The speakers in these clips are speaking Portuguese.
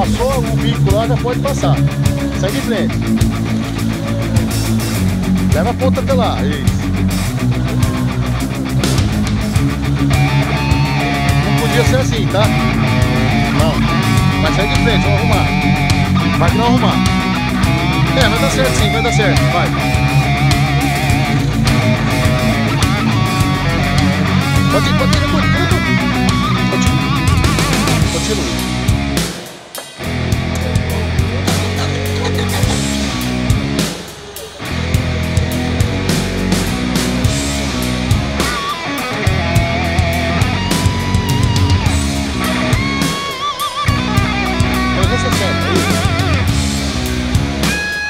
Passou o bico lá, já pode passar. Segue em frente. Leva a ponta até lá, isso. Não podia ser assim, tá? Não. Mas segue em frente, vamos arrumar. Vai que não arrumar. É, vai dar certo sim, vai dar certo. Vai. Pode ir, tira tudo. Continue.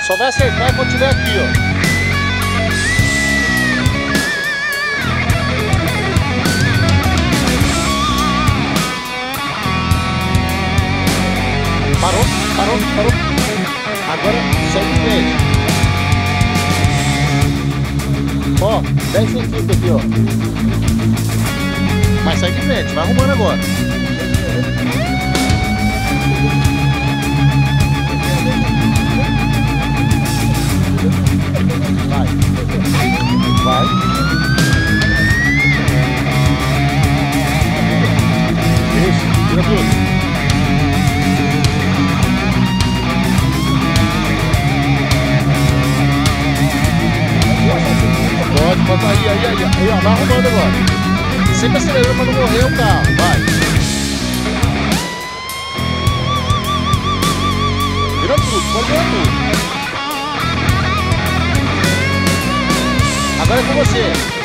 Só vai acertar quando tiver aqui, ó. Parou. Agora segue em frente. Ó, 10 centímetros aqui, ó. Mas segue em frente, vai arrumando agora. Vai. Isso, tira tudo. Pode, aí, ó, vai arrumando agora. Sempre acelerando pra não morrer o carro, vai. Vira tudo, pode virar tudo. Agora é com você.